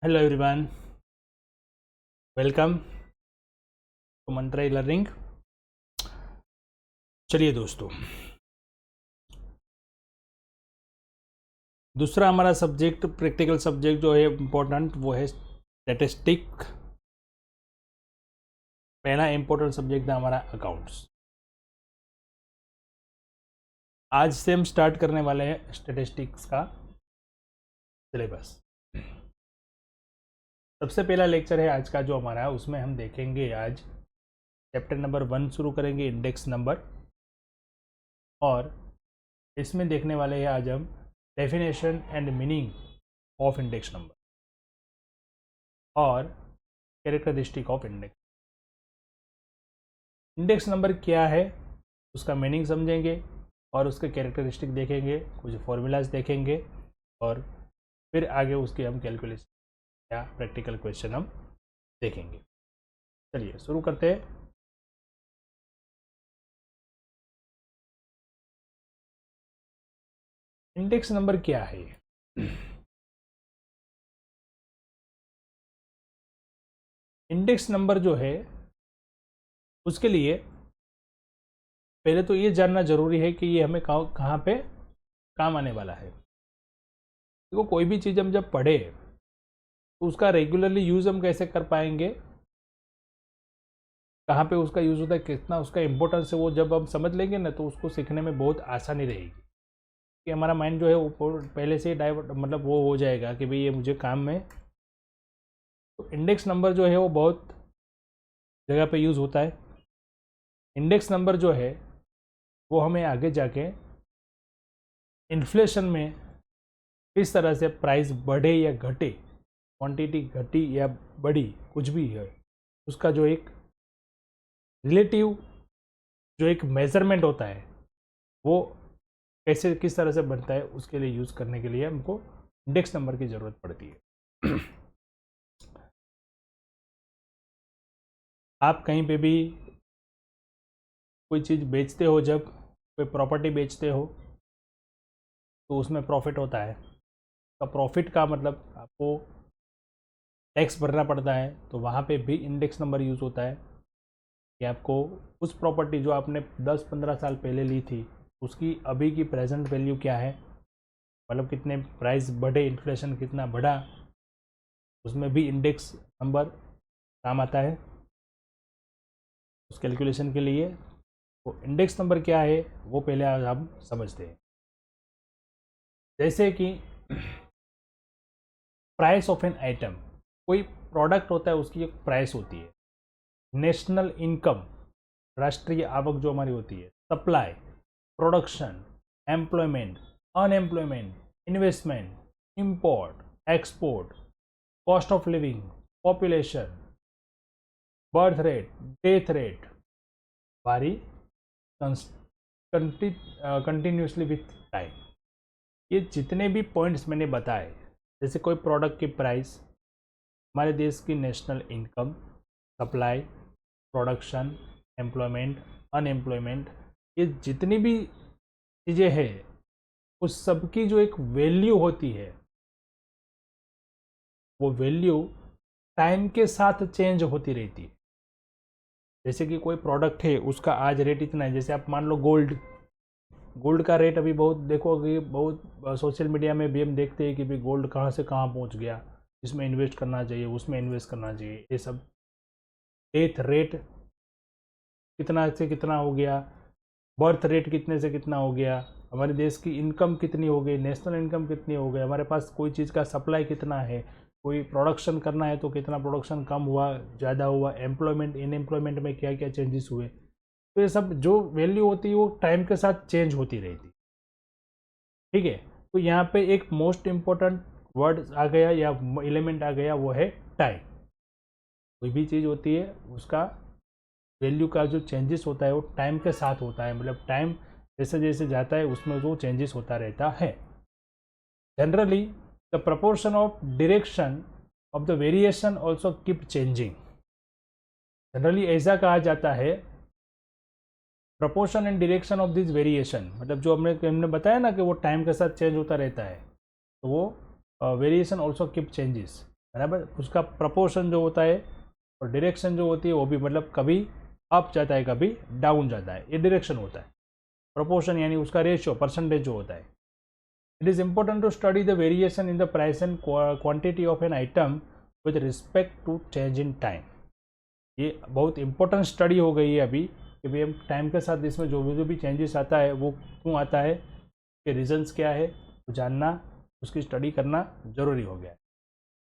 Hello everyone, welcome to Mantra learning. चलिए दोस्तों, दूसरा हमारा सब्जेक्ट, प्रैक्टिकल सब्जेक्ट जो है इम्पोर्टेंट, वो है स्टैटिस्टिक। पहला इम्पोर्टेंट सब्जेक्ट था हमारा अकाउंट्स। आज से हम स्टार्ट करने वाले हैं स्टैटिस्टिक्स का सिलेबस। सबसे पहला लेक्चर है आज का जो हमारा, उसमें हम देखेंगे आज चैप्टर नंबर 1 शुरू करेंगे, इंडेक्स नंबर। और इसमें देखने वाले हैं आज हम definition and meaning of index number और characteristic of index. Index number क्या है उसका मीनिंग समझेंगे और उसके कैरेक्टरिस्टिक देखेंगे, कुछ फॉर्मूलाज देखेंगे और फिर आगे उसकी हम कैलकुलेशन या प्रैक्टिकल क्वेश्चन हम देखेंगे। चलिए शुरू करते हैं। इंडेक्स नंबर क्या है? इंडेक्स नंबर जो है उसके लिए पहले तो ये जानना जरूरी है कि ये हमें कहाँ पे काम आने वाला है। देखो, कोई भी चीज़ हम जब पढ़े तो उसका रेगुलरली यूज़ हम कैसे कर पाएंगे, कहाँ पे उसका यूज़ होता है, कितना उसका इम्पोर्टेंस है, वो जब हम समझ लेंगे ना तो उसको सीखने में बहुत आसानी रहेगी। कि हमारा माइंड जो है वो पहले से डाइवर्ट, मतलब वो हो जाएगा कि भाई ये मुझे काम में। तो इंडेक्स नंबर जो है वो बहुत जगह पे यूज़ होता है। इंडेक्स नंबर जो है वो हमें आगे जाके इन्फ्लेशन में किस तरह से प्राइस बढ़े या घटे, क्वांटिटी घटी या बढ़ी, कुछ भी है, उसका जो एक रिलेटिव जो एक मेजरमेंट होता है वो कैसे किस तरह से बनता है, उसके लिए यूज़ करने के लिए हमको इंडेक्स नंबर की ज़रूरत पड़ती है। आप कहीं पे भी कोई चीज़ बेचते हो, जब कोई प्रॉपर्टी बेचते हो तो उसमें प्रॉफिट होता है। तो प्रॉफिट का मतलब आपको टैक्स भरना पड़ता है, तो वहाँ पे भी इंडेक्स नंबर यूज़ होता है कि आपको उस प्रॉपर्टी जो आपने 10-15 साल पहले ली थी उसकी अभी की प्रेजेंट वैल्यू क्या है, मतलब कितने प्राइस बढ़े, इन्फ्लेशन कितना बढ़ा, उसमें भी इंडेक्स नंबर काम आता है उस कैलकुलेशन के लिए। तो इंडेक्स नंबर क्या है वो पहले आज हम समझते हैं। जैसे कि प्राइस ऑफ एन आइटम, कोई प्रोडक्ट होता है उसकी एक प्राइस होती है। नेशनल इनकम, राष्ट्रीय आवक जो हमारी होती है, supply, production, employment, unemployment, investment, import, export, cost of living, population, birth rate, death rate, वारी कंटिन्यूसली विथ टाइम। ये जितने भी पॉइंट्स मैंने बताए, जैसे कोई प्रोडक्ट की प्राइस, हमारे देश की national income, supply, production, employment, unemployment, ये जितनी भी चीज़ें हैं उस सब की जो एक वैल्यू होती है, वो वैल्यू टाइम के साथ चेंज होती रहती है। जैसे कि कोई प्रोडक्ट है उसका आज रेट इतना है, जैसे आप मान लो गोल्ड, गोल्ड का रेट अभी बहुत देखो कि बहुत सोशल मीडिया में भी हम देखते हैं कि भाई गोल्ड कहाँ से कहाँ पहुँच गया, इसमें इन्वेस्ट करना चाहिए, उसमें इन्वेस्ट करना चाहिए, ये सब। डेथ रेट कितना से कितना हो गया, बर्थ रेट कितने से कितना हो गया, हमारे देश की इनकम कितनी हो गई, नेशनल इनकम कितनी हो गई, हमारे पास कोई चीज़ का सप्लाई कितना है, कोई प्रोडक्शन करना है तो कितना प्रोडक्शन कम हुआ, ज़्यादा हुआ, एम्प्लॉयमेंट इनएम्प्लॉयमेंट में क्या क्या चेंजेस हुए। तो ये सब जो वैल्यू होती है वो टाइम के साथ चेंज होती रहती। ठीक है, तो यहाँ पे एक मोस्ट इम्पोर्टेंट वर्ड आ गया या एलिमेंट आ गया, वो है टाइम। कोई भी चीज़ होती है उसका वैल्यू का जो चेंजेस होता है वो टाइम के साथ होता है, मतलब टाइम जैसे जैसे जाता है उसमें वो चेंजेस होता रहता है। Generally the proportion of direction of the variation also keep changing. Generally ऐसा कहा जाता है, proportion and direction of this variation, मतलब जो हमने बताया ना कि वो टाइम के साथ चेंज होता रहता है, तो वो वेरिएशन ऑल्सो कीप चेंजेस। बराबर। उसका प्रपोर्शन जो होता है और डायरेक्शन जो होती है वो भी मतलब कभी अप जाता है कभी डाउन जाता है, ये डायरेक्शन होता है। प्रपोर्शन यानी उसका रेशियो परसेंटेज जो होता है। It is important to study the variation in the price and quantity of an item with respect to change in time. ये बहुत इंपॉर्टेंट स्टडी हो गई है अभी कि भाई हम टाइम के साथ इसमें जो भी चेंजेस आता है वो क्यों आता है, कि रीजंस क्या है, तो जानना, उसकी स्टडी करना जरूरी हो गया है।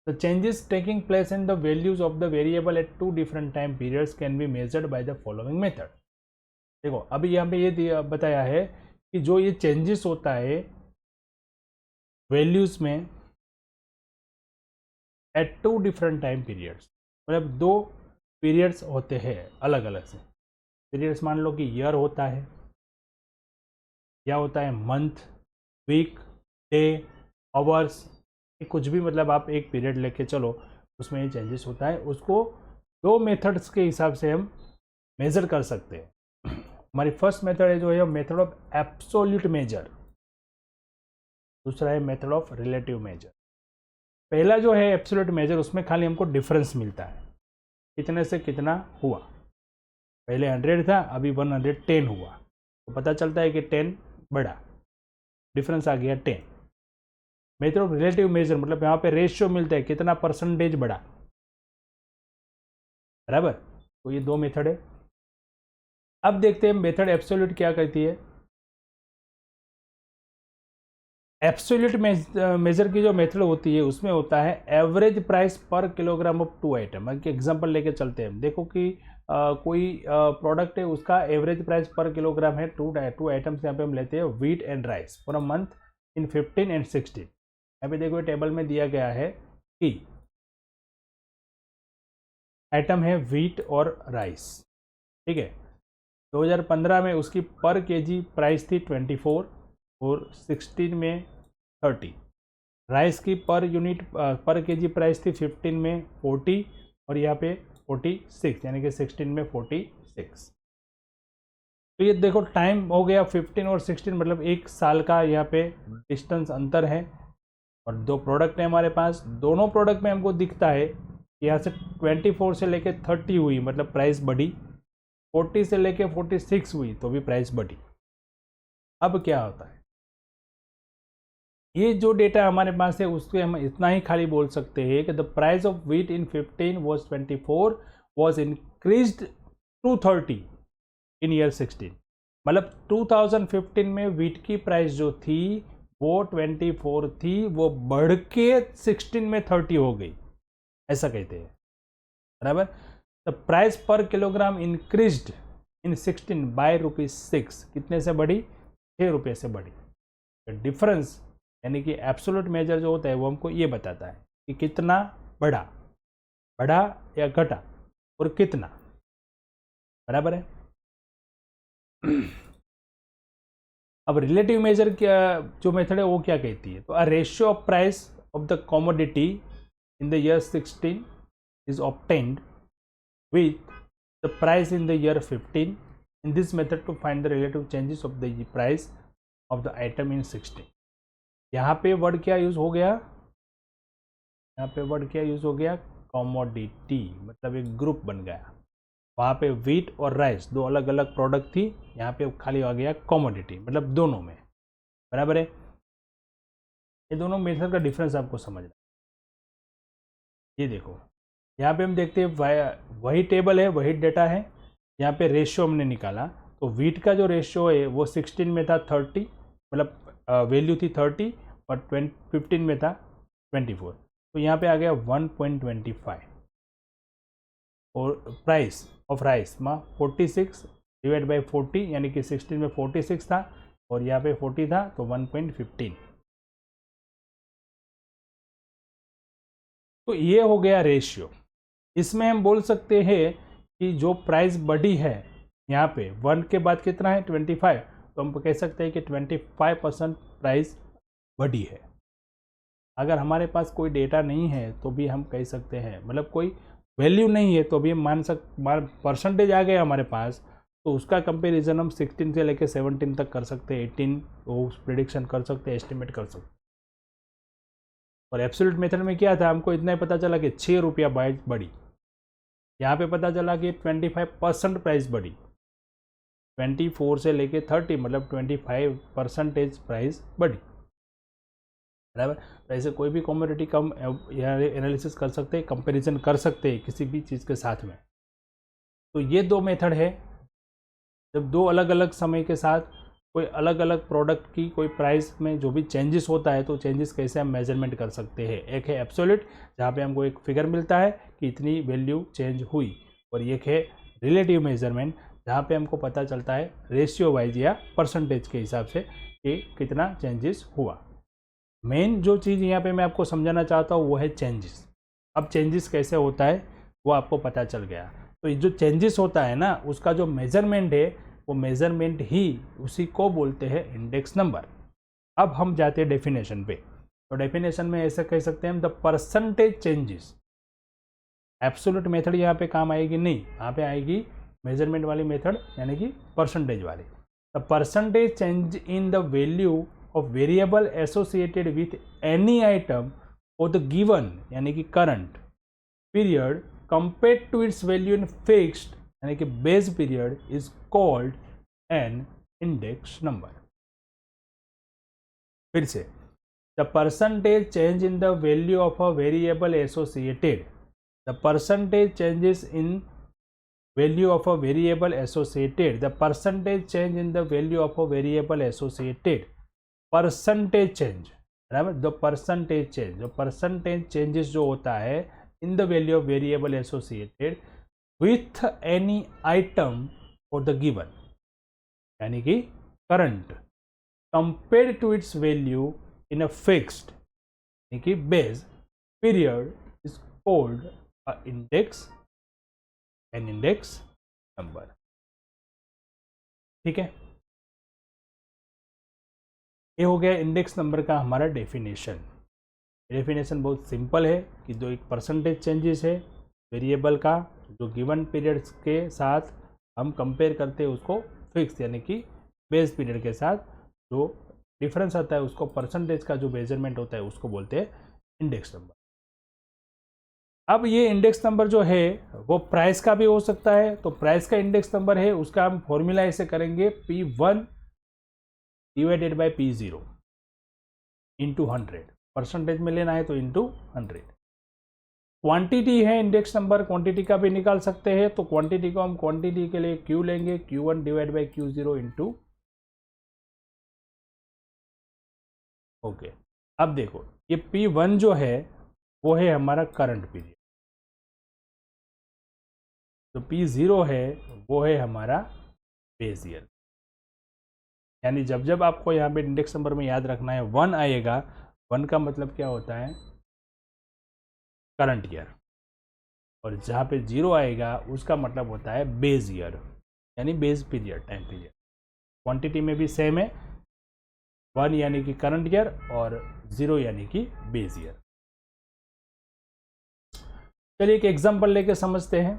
The changes taking place in the values of the variable at two different time periods can be measured by the following method। देखो अभी यहाँ पे ये बताया है कि जो ये चेंजेस होता है वैल्यूज में at two different time periods, मतलब दो पीरियड्स होते हैं अलग अलग से। पीरियड्स मान लो कि ईयर होता है या होता है मंथ, वीक, डे, आवर्स, कुछ भी, मतलब आप एक पीरियड लेके चलो उसमें ये चेंजेस होता है। उसको दो मेथड्स के हिसाब से हम मेज़र कर सकते हैं। हमारी फर्स्ट मेथड है जो है मेथड ऑफ एब्सोल्यूट मेजर, दूसरा है मेथड ऑफ रिलेटिव मेजर। पहला जो है एब्सोल्यूट मेजर, उसमें खाली हमको डिफरेंस मिलता है, कितने से कितना हुआ। पहले 100 था, अभी 110 हुआ, तो पता चलता है कि 10 बढ़ा, डिफरेंस आ गया 10। मेथड ऑफ रिलेटिव मेजर मतलब यहाँ पे रेशियो मिलता है, कितना परसेंटेज बढ़ा, बराबर। तो ये दो मेथड है। अब देखते हैं मेथड एब्सोल्यूट क्या करती है। एब्सोल्यूट मेजर की जो मेथड होती है उसमें होता है average price per kilogram of two item. Example लेके चलते हैं, देखो कि कोई प्रोडक्ट है, उसका एवरेज प्राइस पर किलोग्राम है, टू आइटम्स यहाँ पे हम लेते हैं, wheat and rice for a month in 15 and 16। यहाँ पे देखो टेबल में दिया गया है कि आइटम है व्हीट और राइस, ठीक है। 2015 में उसकी पर केजी प्राइस थी 24 और 16 में 30। राइस की पर यूनिट पर केजी प्राइस थी 15 में 40 और यहाँ पे 46, यानी कि 16 में 46। तो ये देखो टाइम हो गया 15 और 16, मतलब एक साल का यहाँ पे डिस्टेंस अंतर है। और दो प्रोडक्ट है हमारे पास, दोनों प्रोडक्ट में हमको दिखता है यहाँ से 24 से लेके 30 हुई मतलब प्राइस बढ़ी, 40 से लेके 46 हुई तो भी प्राइस बढ़ी। अब क्या होता है, ये जो डेटा हमारे पास है उसके हम इतना ही खाली बोल सकते हैं कि the price of wheat in 15 was 24 was increased to 30 in year 16। मतलब 2015 में व्हीट की प्राइस जो थी वो 24 थी, वो बढ़ के 16 में 30 हो गई, ऐसा कहते हैं, बराबर। The price per kilogram increased in 16 bye ₹6। कितने से बढ़ी, 6 रुपये से बढ़ी। डिफरेंस यानी कि एब्सोल्यूट मेजर जो होता है वो हमको ये बताता है कि कितना बढ़ा, बढ़ा या घटा और कितना, बराबर है। अब रिलेटिव मेजर क्या जो मेथड है वो क्या कहती है, तो a ratio of price of the commodity in the year 16 is obtained with the price in the year 15 in this method to find the relative changes of the price of the item in 16। यहाँ पे word क्या use हो गया, यहाँ पे word क्या use हो गया, कमोडिटी, मतलब एक ग्रुप बन गया। वहाँ पे व्हीट और राइस दो अलग अलग प्रोडक्ट थी, यहाँ पे खाली आ गया कमोडिटी, मतलब दोनों में, बराबर है। ये दोनों मेथड का डिफरेंस आपको समझना। ये देखो यहाँ पे हम देखते हैं वही टेबल है, वही डेटा है, यहाँ पे रेशियो हमने निकाला, तो व्हीट का जो रेशियो है वो 16 में था 30, मतलब वैल्यू थी 30 और 15 में था 24, तो यहाँ पे आ गया 1.25। और प्राइस ऑफ राइस में 46 डिवाइड बाई 40, यानी कि 16 में 46 था और यहाँ पे 40 था, तो 1.15। तो ये हो गया रेशियो। इसमें हम बोल सकते हैं कि जो प्राइस बढ़ी है यहाँ पे 1 के बाद कितना है 25, तो हम कह सकते हैं कि 25% प्राइस बढ़ी है। अगर हमारे पास कोई डेटा नहीं है तो भी हम कह सकते हैं, मतलब कोई वैल्यू नहीं है तो भी हम परसेंटेज आ गया हमारे पास, तो उसका कंपैरिजन हम 16 से लेकर 17 तक कर सकते हैं, 18 तो प्रिडिक्शन कर सकते हैं, एस्टिमेट कर सकते हैं। और एब्सोल्यूट मेथड में क्या था, हमको इतना ही पता चला कि 6 रुपया बढ़ी। यहाँ पे पता चला कि 25% प्राइस बढ़ी, 24 से लेके 30 मतलब 25% प्राइस बढ़ी, बराबर। तो ऐसे कोई भी कमोडिटी कम एनालिसिस कर सकते हैं, कंपैरिजन कर सकते हैं किसी भी चीज़ के साथ में। तो ये दो मेथड है, जब दो अलग अलग समय के साथ कोई अलग अलग प्रोडक्ट की कोई प्राइस में जो भी चेंजेस होता है तो चेंजेस कैसे हम मेजरमेंट कर सकते हैं। एक है एब्सोल्यूट, जहाँ पे हमको एक फिगर मिलता है कि इतनी वैल्यू चेंज हुई, और एक है रिलेटिव मेजरमेंट, जहाँ पे हमको पता चलता है रेशियो वाइज या परसेंटेज के हिसाब से कि कितना चेंजेस हुआ। मेन जो चीज़ यहाँ पे मैं आपको समझाना चाहता हूँ वो है चेंजेस। अब चेंजेस कैसे होता है वो आपको पता चल गया। तो जो चेंजेस होता है ना, उसका जो मेजरमेंट है वो मेजरमेंट ही उसी को बोलते हैं इंडेक्स नंबर। अब हम जाते हैं डेफिनेशन पे। तो डेफिनेशन में ऐसे कह सकते हैं हम, the percentage changes. Absolute method यहाँ पे काम आएगी नहीं, यहाँ पे आएगी मेजरमेंट वाली मेथड, यानी कि परसेंटेज वाली। The percentage change in the value of variable associated with any item और द गिवन यानी कि current period compared to its value in fixed यानी कि base period is called an index number। फिर से, the percentage change in the value of a variable associated, the percentage changes in value of a variable associated, the percentage change in the value of a variable associated, percentage change, बराबर। the percentage change, जो percentage changes जो होता है in the value of variable associated with any item or the given यानी कि current compared to its value in a fixed यानी कि base period is called an index number। ठीक है, ये हो गया इंडेक्स नंबर का हमारा डेफिनेशन। डेफिनेशन बहुत सिंपल है कि जो एक परसेंटेज चेंजेस है वेरिएबल का, जो गिवन पीरियड्स के साथ हम कंपेयर करते हैं उसको फिक्स यानी कि बेस पीरियड के साथ, जो डिफरेंस आता है उसको परसेंटेज का जो मेजरमेंट होता है उसको बोलते हैं इंडेक्स नंबर। अब ये इंडेक्स नंबर जो है वो प्राइस का भी हो सकता है, तो प्राइस का इंडेक्स नंबर है उसका हम फॉर्मूला ऐसे करेंगे P1 divided by P0 into 100, percentage में लेना है तो इंटू 100। क्वांटिटी है इंडेक्स नंबर, क्वांटिटी का भी निकाल सकते हैं, तो क्वांटिटी को हम क्वांटिटी के लिए Q लेंगे, Q1 divide by Q0 into. Okay, अब देखो ये P1 जो है वो है हमारा करंट पीरियड, तो P0 है वो है हमारा बेस ईयर। यानी जब जब आपको यहाँ पे इंडेक्स नंबर में याद रखना है 1 आएगा, 1 का मतलब क्या होता है करंट ईयर, और जहाँ पे 0 आएगा उसका मतलब होता है बेस ईयर यानी base period, time period. Quantity में भी सेम है, 1 यानी कि करंट ईयर और 0 यानी कि बेस ईयर। चलिए एक एग्जांपल लेके समझते हैं।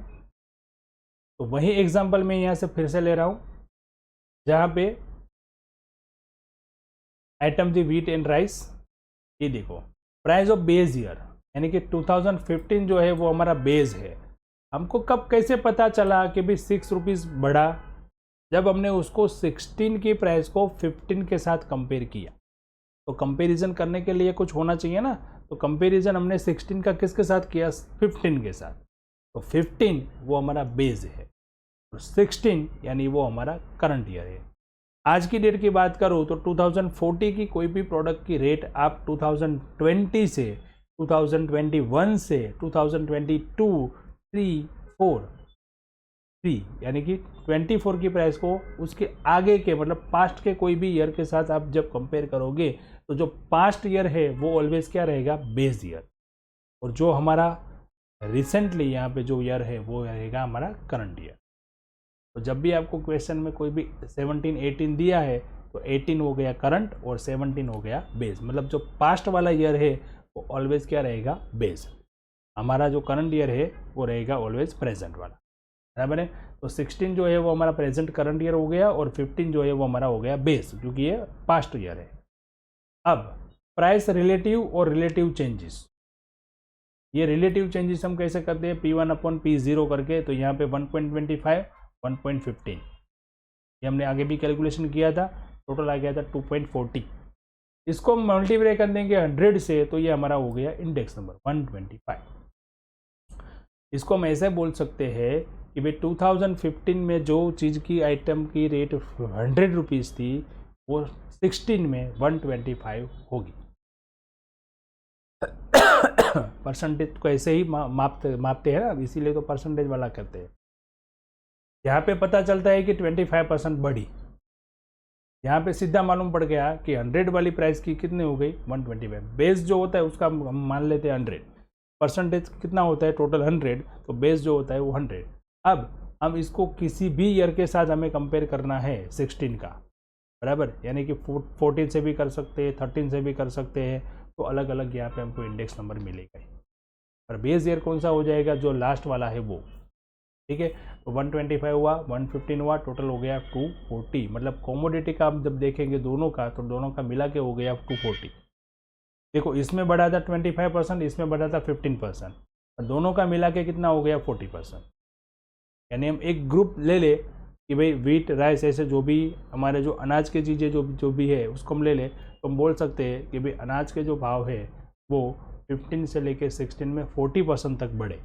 तो वही एग्जांपल मैं यहाँ से फिर से ले रहा हूँ, जहाँ पे आइटम थी व्हीट एंड राइस। ये देखो प्राइस ऑफ बेस ईयर यानी कि 2015 जो है वो हमारा बेस है। हमको कब कैसे पता चला कि भाई 6 रुपीज़ बढ़ा, जब हमने उसको 16 की प्राइस को 15 के साथ कंपेयर किया। तो कंपैरिजन करने के लिए कुछ होना चाहिए ना, तो कंपैरिजन हमने 16 का किसके साथ किया, 15 के साथ। तो 15 वो हमारा बेस है और 16 यानी वो हमारा करंट ईयर है। आज की डेट की बात करूँ तो 2040 की कोई भी प्रोडक्ट की रेट आप 2020 से 2021 से 2022, 3, 4, 3 यानी कि 24 की प्राइस को उसके आगे के मतलब पास्ट के कोई भी ईयर के साथ आप जब कंपेयर करोगे तो जो पास्ट ईयर है वो ऑलवेज क्या रहेगा, बेस ईयर, और जो हमारा रिसेंटली यहाँ पे जो ईयर है वो रहेगा हमारा करंट ईयर। तो जब भी आपको क्वेश्चन में कोई भी 17, 18 दिया है तो 18 हो गया करंट और 17 हो गया बेस, मतलब जो पास्ट वाला ईयर है वो ऑलवेज क्या रहेगा, बेस। हमारा जो करंट ईयर है वो रहेगा ऑलवेज प्रेजेंट वाला, बराबर है। तो 16 जो है वो हमारा प्रेजेंट करंट ईयर हो गया और 15 जो है वो हमारा हो गया बेस, क्योंकि ये पास्ट ईयर है। अब प्राइस रिलेटिव और रिलेटिव चेंजेस। ये रिलेटिव चेंजेस हम कैसे करते हैं, P1/P0 करके, तो यहाँ पे 1.25 1.15 ये हमने आगे भी कैलकुलेशन किया था, टोटल आ गया था 2.40। इसको हम मल्टीप्लाई कर देंगे 100 से, तो ये हमारा हो गया इंडेक्स नंबर 125। इसको हम ऐसे बोल सकते हैं कि भाई 2015 में जो चीज़ की आइटम की रेट 100 रुपीज़ थी, वो 16 में 125 होगी। परसेंटेज को ऐसे ही मापते हैं ना, इसीलिए तो परसेंटेज वाला करते हैं। यहाँ पे पता चलता है कि 25% बढ़ी। यहाँ पे सीधा मालूम पड़ गया कि 100 वाली प्राइस की कितनी हो गई 125। बेस जो होता है उसका हम मान लेते हैं 100, परसेंटेज कितना होता है टोटल 100, तो बेस जो होता है वो 100। अब हम इसको किसी भी ईयर के साथ हमें कंपेयर करना है 16 का, बराबर, यानी कि 14 से भी कर सकते हैं, 13 से भी कर सकते हैं, तो अलग अलग यहाँ पे हमको इंडेक्स नंबर मिलेगा। और बेस ईयर कौन सा हो जाएगा, जो लास्ट वाला है वो, ठीक है। तो 125 हुआ, 115 हुआ, टोटल हो गया 240। मतलब कॉमोडिटी का आप जब देखेंगे दोनों का, तो दोनों का मिला के हो गया 240। देखो इसमें बढ़ा था 25%, इसमें बढ़ा था 15%, और दोनों का मिला के कितना हो गया 40%। यानी हम एक ग्रुप ले ले कि भाई व्हीट, राइस, ऐसे जो भी हमारे जो अनाज की चीज़ें जो भी है उसको हम ले ले, तो हम बोल सकते हैं कि भाई अनाज के जो भाव है वो 15 से लेके 16 में 40% तक बढ़े।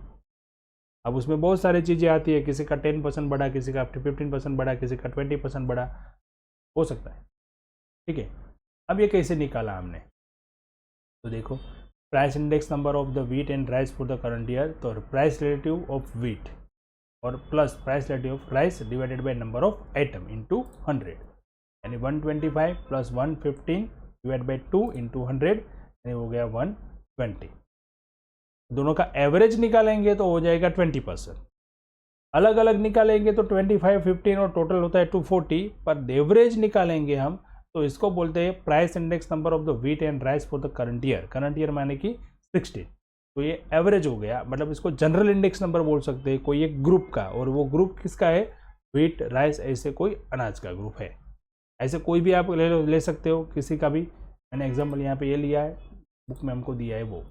अब उसमें बहुत सारी चीज़ें आती है, किसी का 10% बढ़ा, किसी का 15% बढ़ा, किसी का 20% बढ़ा, हो सकता है, ठीक है। अब ये कैसे निकाला हमने, तो देखो price index number of the wheat and rice for the current year, तो प्राइस रिलेटिव ऑफ व्हीट और plus price relative of rice divided by number of item into 100, यानी 125 प्लस 115 डिवाइड बाई 2 इंटू 100, यानी हो गया 120। दोनों का average निकालेंगे तो हो जाएगा 20%। अलग अलग निकालेंगे तो 25, 15 और टोटल होता है 240, पर एवरेज निकालेंगे हम तो इसको बोलते हैं price index number of the wheat and rice for the current year. Current year माने कि 16, तो ये एवरेज हो गया। मतलब इसको जनरल इंडेक्स नंबर बोल सकते हैं कोई एक ग्रुप का, और वो ग्रुप किसका है, व्हीट, राइस, ऐसे कोई अनाज का ग्रुप है। ऐसे कोई भी आप ले सकते हो, किसी का भी। मैंने एग्जाम्पल यहाँ पे ये लिया है, बुक में हमको दिया है वो।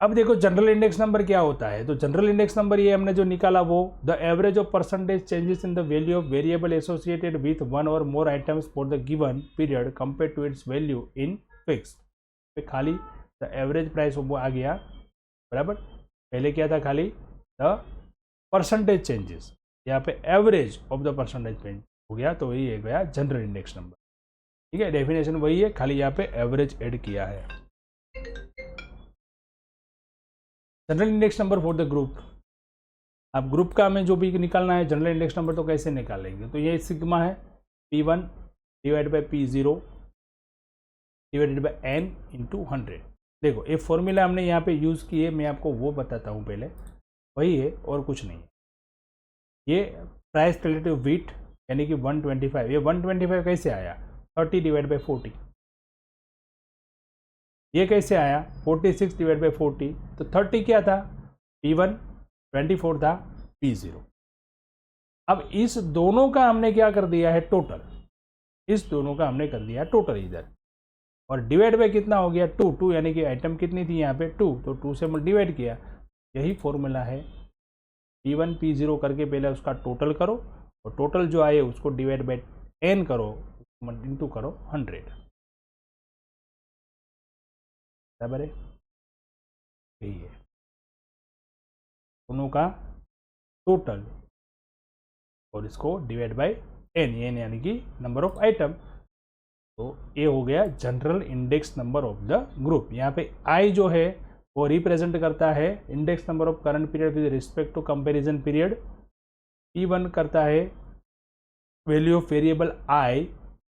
अब देखो जनरल इंडेक्स नंबर क्या होता है, तो जनरल इंडेक्स नंबर ये हमने जो निकाला वो the average of percentage changes in the value of variable associated with one और more items for the given period compare to its value in fixed. खाली द एवरेज प्राइस वो आ गया, बराबर। पहले क्या था, खाली द परसेंटेज चेंजेस, यहाँ पे average of the percentage change हो गया, तो वही है गया जनरल इंडेक्स नंबर, ठीक है। डेफिनेशन वही है, खाली यहाँ पे एवरेज ऐड किया है। General index number for the group, अब ग्रुप का हमें जो भी निकालना है जनरल इंडेक्स नंबर, तो कैसे निकालेंगे, तो ये सिग्मा है P1 divide by P0 divided by N into 100। देखो ये फॉर्मूला हमने यहाँ पे यूज़ किए, मैं आपको वो बताता हूँ पहले, वही है और कुछ नहीं है। ये प्राइस रिलेटिव व्हीट यानी कि 125, ये 125 कैसे आया, 30 डिवाइड बाई 40। ये कैसे आया, 46 डिवाइड बाई 40, तो 30 क्या था P1, 24 था P0। अब इस दोनों का हमने क्या कर दिया है टोटल, इस दोनों का हमने कर दिया टोटल इधर, और डिवाइड बाई कितना हो गया 2 यानी कि आइटम कितनी थी यहाँ पे 2, तो 2 से डिवाइड किया। यही फॉर्मूला है, P1 P0 करके पहले उसका टोटल करो, और टोटल जो आए उसको डिवाइड बाई N करो, इंटू करो 100, बराबर है। यही है दोनों का टोटल, और इसको डिवाइड बाई N, यानी कि नंबर ऑफ आइटम, तो ये हो गया general index number of the group. यहाँ पे I जो है वो रिप्रेजेंट करता है index number of current period with respect to comparison period. P1 करता है value of variable I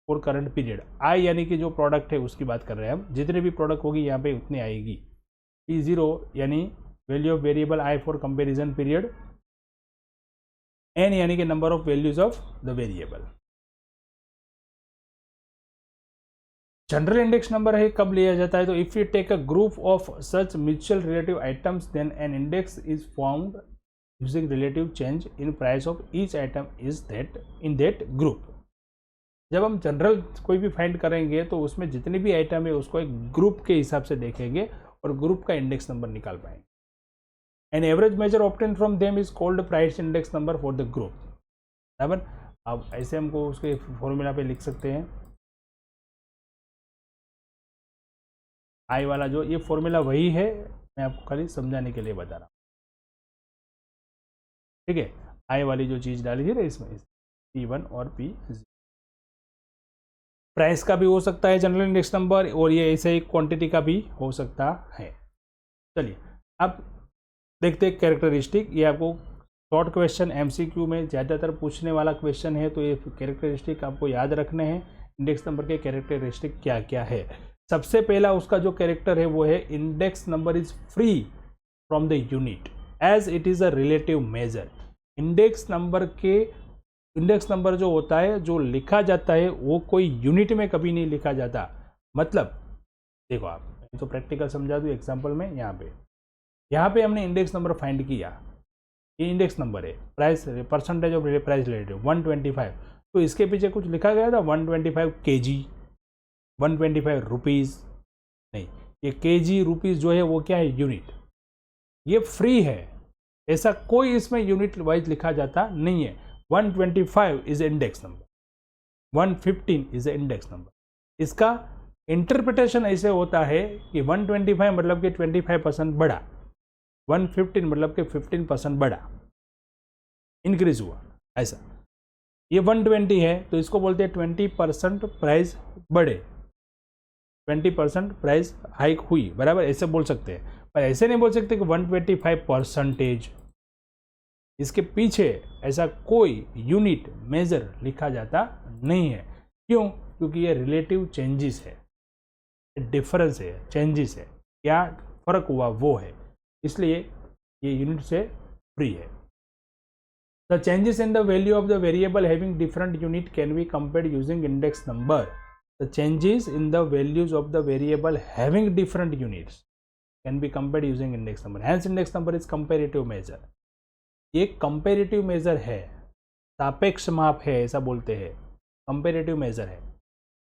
for current period. I यानी कि जो प्रोडक्ट है उसकी बात कर रहे हैं हम, जितने भी प्रोडक्ट होगी यहाँ पे उतनी आएगी। P0 यानी value of variable I for comparison period. N यानी कि number of values of the variable. General index number है कब लिया जाता है, तो if you take a group of such mutual relative items then an index is formed using relative change in price of each item is that in that group. जब हम general कोई भी फाइंड करेंगे तो उसमें जितने भी आइटम है उसको एक ग्रुप के हिसाब से देखेंगे और ग्रुप का इंडेक्स नंबर निकाल पाएंगे। An average measure obtain from them is called price index number for the group. बराबर। अब ऐसे हमको उसके फॉर्मूला पे लिख सकते हैं। आई वाला जो ये फॉर्मूला वही है, मैं आपको खाली समझाने के लिए बता रहा हूँ। ठीक है, आई वाली जो चीज़ डाली थी ना इसमें P1 और P0। प्राइस का भी हो सकता है जनरल इंडेक्स नंबर, और ये ऐसे ही क्वांटिटी का भी हो सकता है। चलिए अब देखते हैं कैरेक्टरिस्टिक। ये आपको शॉर्ट क्वेश्चन MCQ में ज़्यादातर पूछने वाला क्वेश्चन है, तो ये कैरेक्टरिस्टिक आपको याद रखने हैं। इंडेक्स नंबर के कैरेक्टरिस्टिक क्या क्या है। सबसे पहला उसका जो कैरेक्टर है वो है index number is free from the unit as it is a relative measure. Index number जो होता है, जो लिखा जाता है, वो कोई यूनिट में कभी नहीं लिखा जाता। मतलब देखो, आप तो प्रैक्टिकल समझा दूँ एग्जाम्पल में। यहाँ पे हमने इंडेक्स नंबर फाइंड किया, ये इंडेक्स नंबर है, price percentage of price relative 125, तो इसके पीछे कुछ लिखा गया था 125 kg, 125 रुपीज़ नहीं, ये kg रुपीज़ जो है वो क्या है, यूनिट। ये फ्री है, ऐसा कोई इसमें यूनिट वाइज लिखा जाता नहीं है। 125 is index number, 115 is index number. इसका इंटरप्रिटेशन ऐसे होता है कि 125 मतलब कि 25% बढ़ा, 115 मतलब कि 15% बढ़ा, इंक्रीज हुआ, ऐसा। ये 120 है तो इसको बोलते हैं 20% प्राइस बढ़े, 20% प्राइस हाइक हुई, बराबर, ऐसे बोल सकते हैं। पर ऐसे नहीं बोल सकते कि 125%। इसके पीछे ऐसा कोई यूनिट मेजर लिखा जाता नहीं है। क्यों? क्योंकि ये रिलेटिव चेंजेस है, डिफरेंस है, चेंजेस है, क्या फर्क हुआ वो है, इसलिए ये यूनिट से फ्री है। The changes in the value of the variable having different unit can be compared using index number. The changes in the values of the variable having different units can be compared using index number. Hence index number is comparative measure. ये comparative measure है, सापेक्ष माप है, ऐसा बोलते हैं। comparative measure है,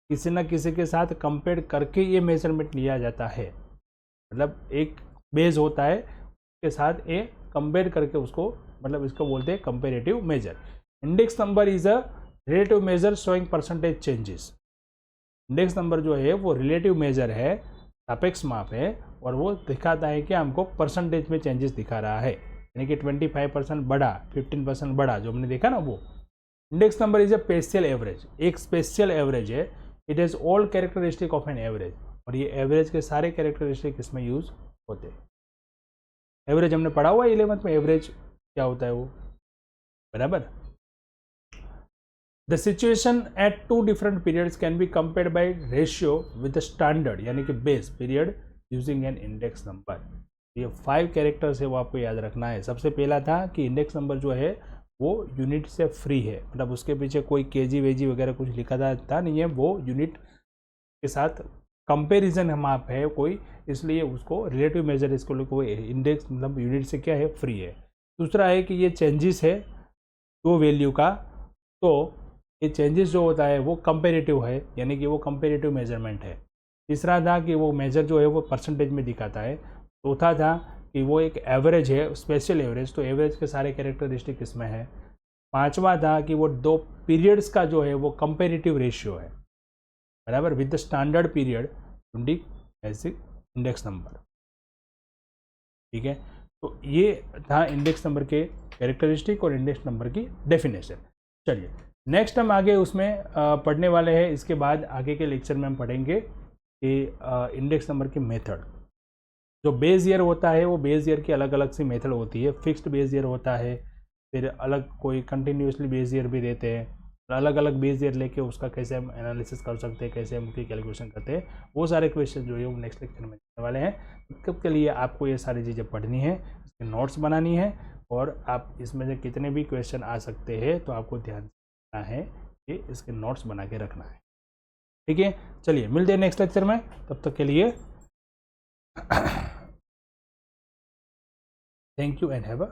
किसी न किसी के साथ कंपेयर करके ये मेजरमेंट लिया जाता है। मतलब एक बेस होता है, उसके साथ ये कंपेयर करके उसको, मतलब इसको बोलते हैं comparative measure. Index number is a relative measure showing percentage changes. Index number जो है वो रिलेटिव मेजर है, सापेक्ष माप है, और वो दिखाता है कि हमको परसेंटेज में चेंजेस दिखा रहा है, यानी कि 25% बढ़ा, 15% बढ़ा, जो हमने देखा ना वो। Index number is a special average, एक स्पेशल एवरेज है। It is all characteristic of an average, और ये एवरेज के सारे कैरेक्टरिस्टिक इसमें यूज होते हैं। एवरेज हमने पढ़ा हुआ है 11th में, एवरेज क्या होता है वो, बराबर। The situation at two different periods can be compared by ratio with the standard, यानी कि base period using an index number. ये 5 कैरेक्टर्स है, वो आपको याद रखना है। सबसे पहला था कि इंडेक्स नंबर जो है वो यूनिट से फ्री है, मतलब उसके पीछे कोई केजी वेजी वगैरह कुछ लिखा था नहीं है, वो यूनिट के साथ कंपेरिजन माप है कोई, इसलिए उसको रिलेटिव मेजर, इसको कोई इंडेक्स मतलब यूनिट से क्या है, फ्री है। दूसरा है कि ये चेंजेस है दो वैल्यू का, तो ये चेंजेस जो होता है वो कंपेरेटिव है, यानी कि वो कंपेरेटिव मेजरमेंट है। तीसरा था कि वो मेजर जो है वो परसेंटेज में दिखाता है। चौथा था कि वो एक एवरेज है, स्पेशल एवरेज, तो एवरेज के सारे कैरेक्टरिस्टिक इसमें है। पांचवा था कि वो 2 पीरियड्स का जो है वो कंपेरेटिव रेशियो है, बराबर, विद द स्टैंडर्ड पीरियड 20 ऐसे इंडेक्स नंबर। ठीक है, तो ये था इंडेक्स नंबर के कैरेक्टरिस्टिक और इंडेक्स नंबर की डेफिनेशन। चलिए नेक्स्ट हम आगे उसमें पढ़ने वाले हैं। इसके बाद आगे के लेक्चर में हम पढ़ेंगे कि इंडेक्स नंबर की मेथड। जो बेस ईयर होता है वो बेस ईयर की अलग अलग सी मेथड होती है। फिक्स्ड बेस ईयर होता है, फिर अलग कोई कंटिन्यूसली बेस ईयर भी देते हैं, अलग अलग बेस ईयर लेके उसका कैसे हम एनालिसिस कर सकते हैं, कैसे हम उसकी कैलकुलेशन करते हैं, वो सारे क्वेश्चन जो है वो नेक्स्ट लेक्चर में देने वाले हैं। तब के लिए आपको ये सारी चीज़ें पढ़नी है, इसके नोट्स बनानी है, और आप इसमें से कितने भी क्वेश्चन आ सकते हैं तो आपको ध्यान रखना है कि इसके नोट्स बना के रखना है। ठीक है, चलिए मिलते हैं नेक्स्ट लेक्चर में, तब तक के लिए thank you and have a